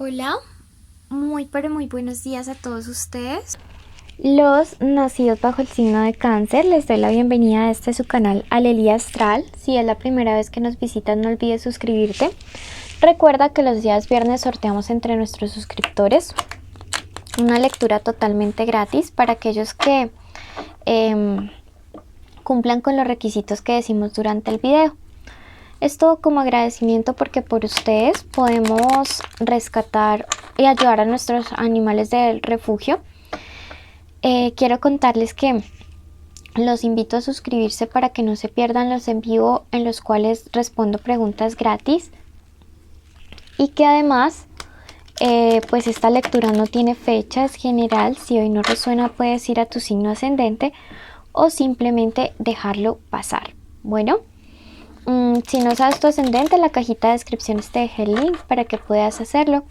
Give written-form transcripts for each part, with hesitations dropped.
Hola, muy pero muy buenos días a todos ustedes. Los nacidos bajo el signo de Cáncer, les doy la bienvenida a su canal Alelía Astral. Si es la primera vez que nos visitas, no olvides suscribirte. Recuerda que los días viernes sorteamos entre nuestros suscriptores una lectura totalmente gratis para aquellos que cumplan con los requisitos que decimos durante el video. Esto como agradecimiento porque por ustedes podemos rescatar y ayudar a nuestros animales del refugio. Quiero contarles que los invito a suscribirse para que no se pierdan los en vivo en los cuales respondo preguntas gratis y que además pues esta lectura no tiene fecha, es general. Si hoy no resuena puedes ir a tu signo ascendente o simplemente dejarlo pasar. Bueno, si no sabes tu ascendente, en la cajita de descripciones te dejé el link para que puedas hacerlo.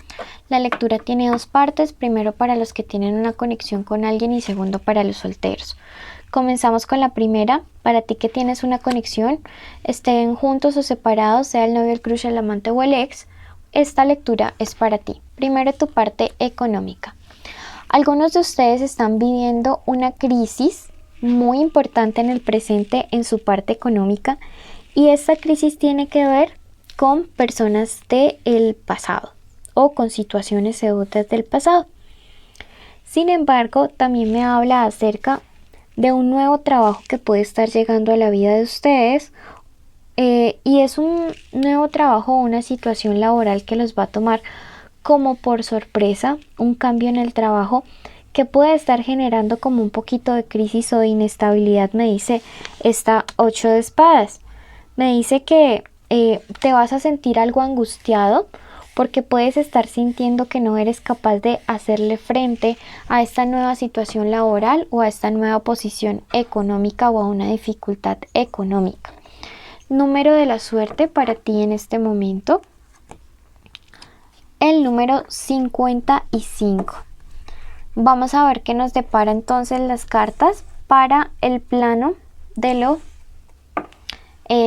La lectura tiene dos partes, primero para los que tienen una conexión con alguien y segundo para los solteros. Comenzamos con la primera. Para ti que tienes una conexión, estén juntos o separados, sea el novio, el crush, el amante o el ex, esta lectura es para ti. Primero, tu parte económica. Algunos de ustedes están viviendo una crisis muy importante en el presente en su parte económica y esta crisis tiene que ver con personas del pasado o con situaciones deudas del pasado. Sin embargo, también me habla acerca de un nuevo trabajo que puede estar llegando a la vida de ustedes y es un nuevo trabajo o una situación laboral que los va a tomar como por sorpresa, un cambio en el trabajo que puede estar generando como un poquito de crisis o de inestabilidad, me dice esta 8 de espadas. Me dice que te vas a sentir algo angustiado porque puedes estar sintiendo que no eres capaz de hacerle frente a esta nueva situación laboral o a esta nueva posición económica o a una dificultad económica. Número de la suerte para ti en este momento, el número 55. Vamos a ver qué nos depara entonces las cartas para el plano de lo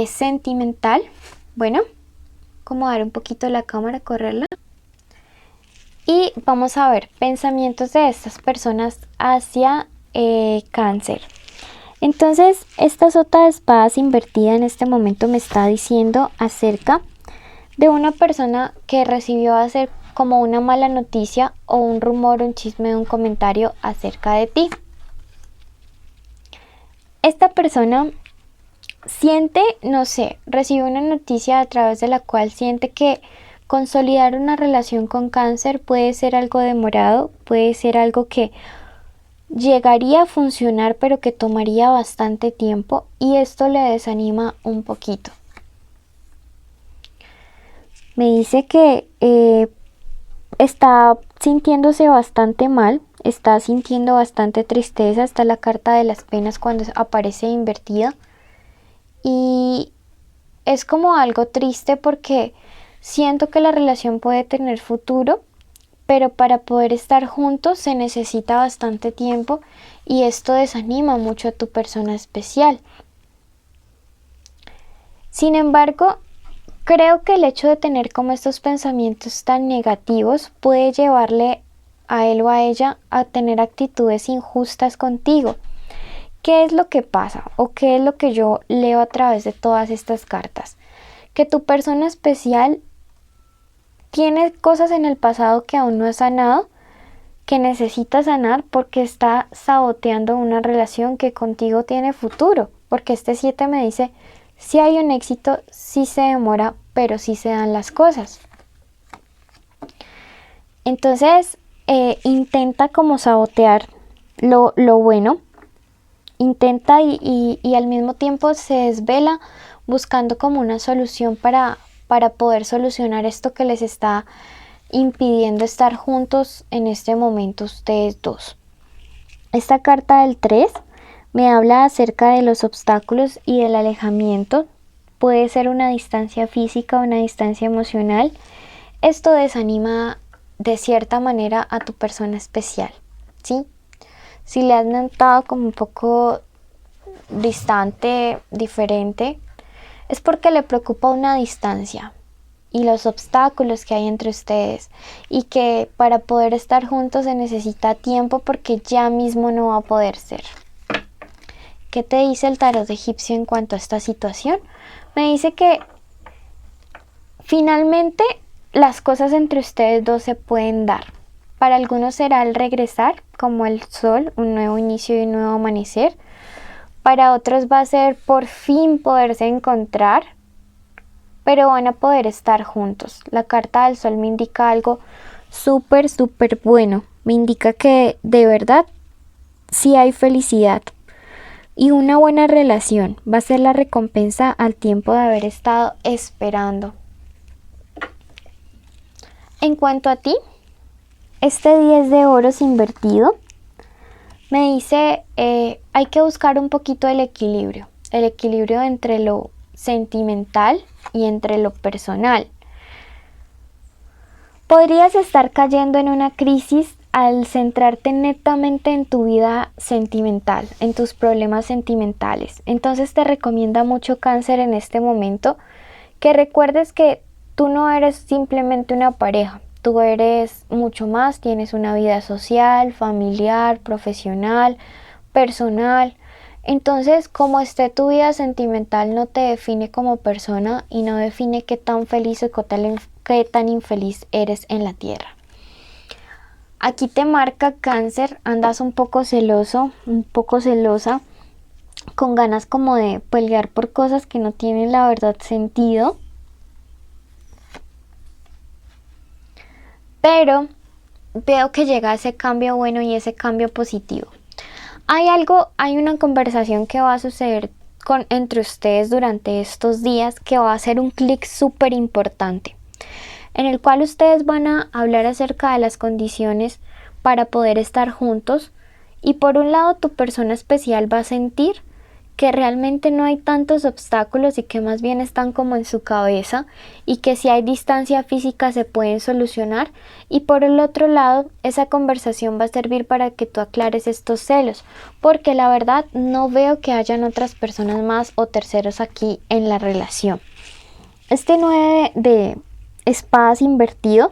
sentimental. Bueno, acomodar un poquito la cámara, correrla. Y vamos a ver pensamientos de estas personas hacia Cáncer. Entonces, esta sota de espadas invertida en este momento me está diciendo acerca de una persona que recibió hacer como una mala noticia o un rumor, un chisme, un comentario acerca de ti. Esta persona siente, no sé, recibe una noticia a través de la cual siente que consolidar una relación con Cáncer puede ser algo demorado, puede ser algo que llegaría a funcionar pero que tomaría bastante tiempo y esto le desanima un poquito. Me dice que está sintiéndose bastante mal, está sintiendo bastante tristeza, está la carta de las penas cuando aparece invertida y es como algo triste porque siento que la relación puede tener futuro, pero para poder estar juntos se necesita bastante tiempo y esto desanima mucho a tu persona especial. Sin embargo, creo que el hecho de tener como estos pensamientos tan negativos puede llevarle a él o a ella a tener actitudes injustas contigo. ¿Qué es lo que pasa o qué es lo que yo leo a través de todas estas cartas? Que tu persona especial tiene cosas en el pasado que aún no ha sanado, que necesita sanar porque está saboteando una relación que contigo tiene futuro. Porque este 7 me dice, si hay un éxito, sí se demora, pero sí se dan las cosas. Entonces, intenta como sabotear lo bueno. Intenta y al mismo tiempo se desvela buscando como una solución para poder solucionar esto que les está impidiendo estar juntos en este momento ustedes dos. Esta carta del 3 me habla acerca de los obstáculos y del alejamiento. Puede ser una distancia física o una distancia emocional. Esto desanima de cierta manera a tu persona especial, ¿sí? Si le has notado como un poco distante, diferente, es porque le preocupa una distancia. y los obstáculos que hay entre ustedes y que para poder estar juntos se necesita tiempo porque ya mismo no va a poder ser. ¿Qué te dice el tarot egipcio en cuanto a esta situación? Me dice que finalmente las cosas entre ustedes dos se pueden dar. Para algunos será el regresar, como el sol, un nuevo inicio y un nuevo amanecer. Para otros va a ser por fin poderse encontrar, pero van a poder estar juntos. La carta del sol me indica algo súper bueno. Me indica que de verdad sí hay felicidad y una buena relación. Va a ser la recompensa al tiempo de haber estado esperando. En cuanto a ti, este 10 de oros invertido me dice hay que buscar un poquito el equilibrio entre lo sentimental y entre lo personal. Podrías estar cayendo en una crisis al centrarte netamente en tu vida sentimental, en tus problemas sentimentales. Entonces te recomienda mucho, Cáncer, en este momento que recuerdes que tú no eres simplemente una pareja. Tú eres mucho más, tienes una vida social, familiar, profesional, personal. Entonces, como esté tu vida sentimental no te define como persona y no define qué tan feliz o qué tan infeliz eres en la tierra. Aquí te marca, Cáncer, andas un poco celoso, un poco celosa, con ganas como de pelear por cosas que no tienen la verdad sentido. Pero veo que llega ese cambio bueno y ese cambio positivo. Hay una conversación que va a suceder entre ustedes durante estos días que va a ser un clic súper importante, en el cual ustedes van a hablar acerca de las condiciones para poder estar juntos. Y por un lado, tu persona especial va a sentir que realmente no hay tantos obstáculos y que más bien están como en su cabeza y que si hay distancia física se pueden solucionar. Y por el otro lado, esa conversación va a servir para que tú aclares estos celos, porque la verdad no veo que hayan otras personas más o terceros aquí en la relación. Este 9 de espadas invertido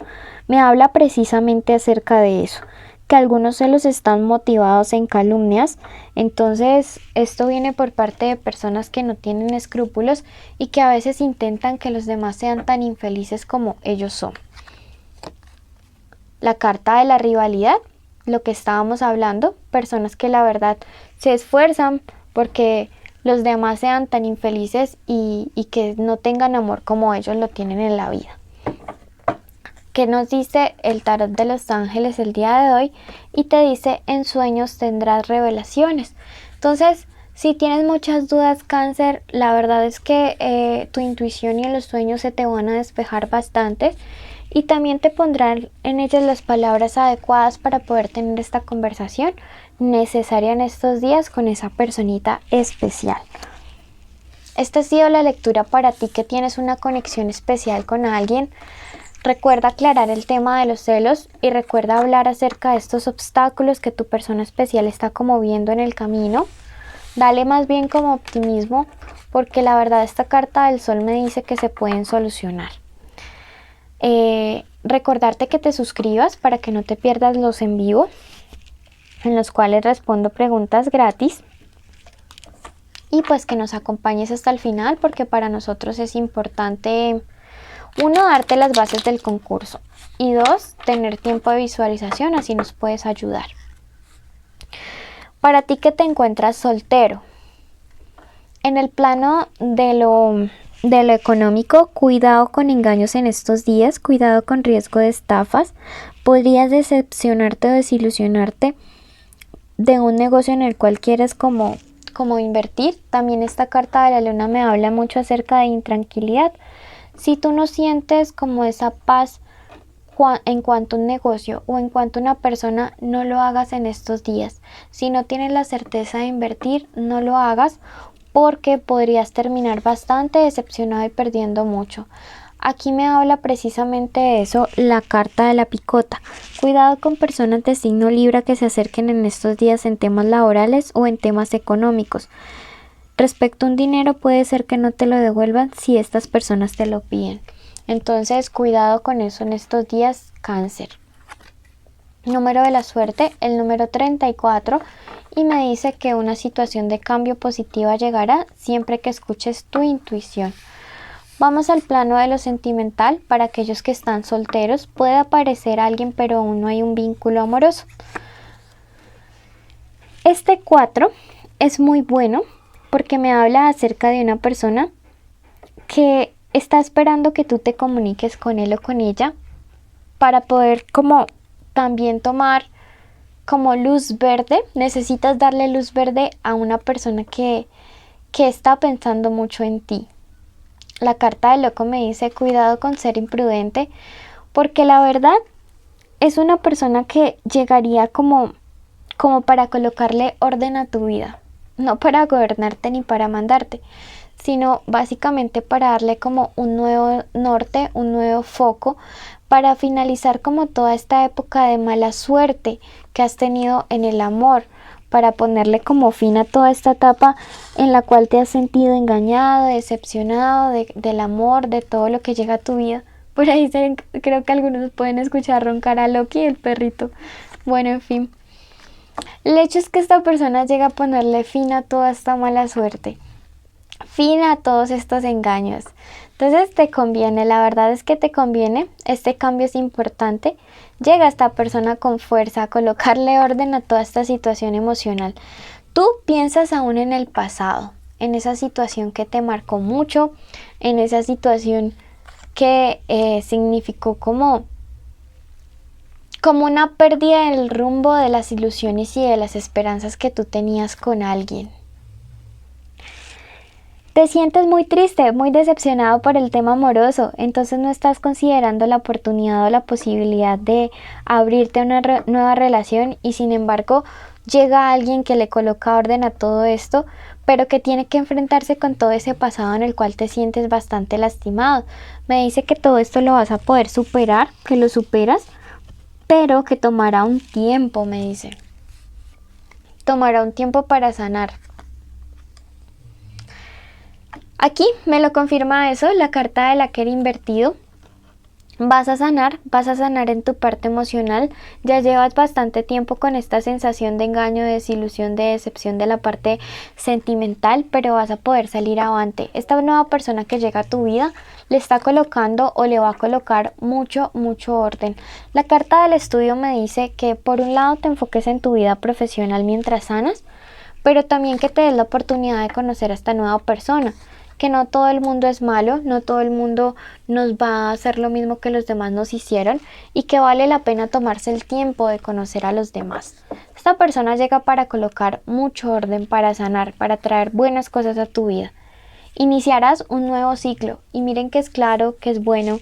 me habla precisamente acerca de eso, que algunos celos están motivados en calumnias. Entonces esto viene por parte de personas que no tienen escrúpulos y que a veces intentan que los demás sean tan infelices como ellos son. La carta de la rivalidad, lo que estábamos hablando, personas que la verdad se esfuerzan porque los demás sean tan infelices y que no tengan amor como ellos lo tienen en la vida. ¿Qué nos dice el tarot de los ángeles el día de hoy? Y te dice, en sueños tendrás revelaciones. Entonces, si tienes muchas dudas, Cáncer, la verdad es que tu intuición y en los sueños se te van a despejar bastante y también te pondrán en ellas las palabras adecuadas para poder tener esta conversación necesaria en estos días con esa personita especial. Esta ha sido la lectura para ti que tienes una conexión especial con alguien. Recuerda aclarar el tema de los celos y recuerda hablar acerca de estos obstáculos que tu persona especial está como viendo en el camino. Dale más bien como optimismo, porque la verdad esta carta del sol me dice que se pueden solucionar. Recordarte que te suscribas para que no te pierdas los en vivo, en los cuales respondo preguntas gratis. Y pues que nos acompañes hasta el final, porque para nosotros es importante, 1, darte las bases del concurso y 2, tener tiempo de visualización, así nos puedes ayudar. Para ti que te encuentras soltero, en el plano de lo económico, cuidado con engaños en estos días, cuidado con riesgo de estafas. Podrías decepcionarte o desilusionarte de un negocio en el cual quieres como invertir. También esta carta de la luna me habla mucho acerca de intranquilidad. Si tú no sientes como esa paz en cuanto a un negocio o en cuanto a una persona, no lo hagas en estos días. Si no tienes la certeza de invertir, no lo hagas porque podrías terminar bastante decepcionado y perdiendo mucho. Aquí me habla precisamente de eso la carta de la picota. Cuidado con personas de signo Libra que se acerquen en estos días en temas laborales o en temas económicos. Respecto a un dinero, puede ser que no te lo devuelvan si estas personas te lo piden. Entonces, cuidado con eso en estos días, Cáncer. Número de la suerte, el número 34, y me dice que una situación de cambio positiva llegará siempre que escuches tu intuición. Vamos al plano de lo sentimental. Para aquellos que están solteros, puede aparecer alguien, pero aún no hay un vínculo amoroso. Este 4 es muy bueno porque me habla acerca de una persona que está esperando que tú te comuniques con él o con ella para poder como también tomar como luz verde. Necesitas darle luz verde a una persona que está pensando mucho en ti. La carta del loco me dice cuidado con ser imprudente, porque la verdad es una persona que llegaría como para colocarle orden a tu vida, no para gobernarte ni para mandarte, sino básicamente para darle como un nuevo norte, un nuevo foco, para finalizar como toda esta época de mala suerte que has tenido en el amor, para ponerle como fin a toda esta etapa en la cual te has sentido engañado, decepcionado del amor, de todo lo que llega a tu vida. Por ahí creo que algunos pueden escuchar roncar a Loki, el perrito. Bueno, en fin. El hecho es que esta persona llega a ponerle fin a toda esta mala suerte, fin a todos estos engaños. Entonces te conviene, la verdad es que te conviene, este cambio es importante. Llega esta persona con fuerza a colocarle orden a toda esta situación emocional. Tú piensas aún en el pasado, en esa situación que te marcó mucho, en esa situación que significó como una pérdida del rumbo de las ilusiones y de las esperanzas que tú tenías con alguien. Te sientes muy triste, muy decepcionado por el tema amoroso, entonces no estás considerando la oportunidad o la posibilidad de abrirte a una nueva relación, y sin embargo llega alguien que le coloca orden a todo esto, pero que tiene que enfrentarse con todo ese pasado en el cual te sientes bastante lastimado. Me dice que todo esto lo vas a poder superar, que lo superas, pero que tomará un tiempo, me dice. Tomará un tiempo para sanar. Aquí me lo confirma eso, la carta de la que era invertido. Vas a sanar en tu parte emocional. Ya llevas bastante tiempo con esta sensación de engaño, de desilusión, de decepción de la parte sentimental, pero vas a poder salir avante. Esta nueva persona que llega a tu vida le está colocando o le va a colocar mucho orden. La carta del estudio me dice que por un lado te enfoques en tu vida profesional mientras sanas, pero también que te des la oportunidad de conocer a esta nueva persona. Que no todo el mundo es malo, no todo el mundo nos va a hacer lo mismo que los demás nos hicieron, y que vale la pena tomarse el tiempo de conocer a los demás. Esta persona llega para colocar mucho orden, para sanar, para traer buenas cosas a tu vida. Iniciarás un nuevo ciclo, y miren que es claro, que es bueno,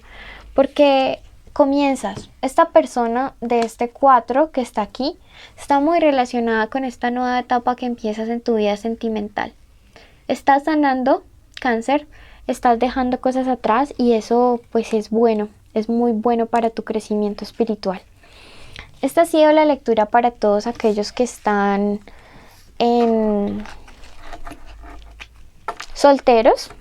porque comienzas. Esta persona de este 4 que está aquí está muy relacionada con esta nueva etapa que empiezas en tu vida sentimental. Estás sanando, Cáncer, estás dejando cosas atrás, y eso pues es bueno, es muy bueno para tu crecimiento espiritual. Esta ha sido la lectura para todos aquellos que están solteros.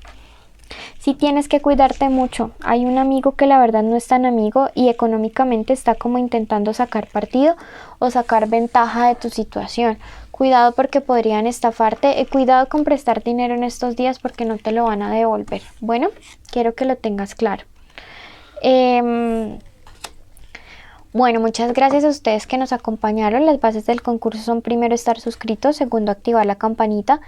Si tienes que cuidarte mucho, hay un amigo que la verdad no es tan amigo y económicamente está como intentando sacar partido o sacar ventaja de tu situación. Cuidado porque podrían estafarte, y cuidado con prestar dinero en estos días porque no te lo van a devolver. Bueno, quiero que lo tengas claro. Bueno, muchas gracias a ustedes que nos acompañaron. Las bases del concurso son: primero, estar suscritos; segundo, activar la campanita;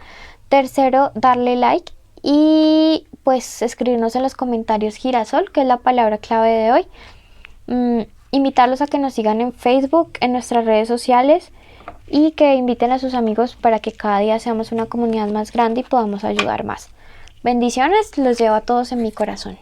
tercero, darle like, y pues escribirnos en los comentarios girasol, que es la palabra clave de hoy. Invitarlos a que nos sigan en Facebook, en nuestras redes sociales, y que inviten a sus amigos para que cada día seamos una comunidad más grande y podamos ayudar más. Bendiciones, los llevo a todos en mi corazón.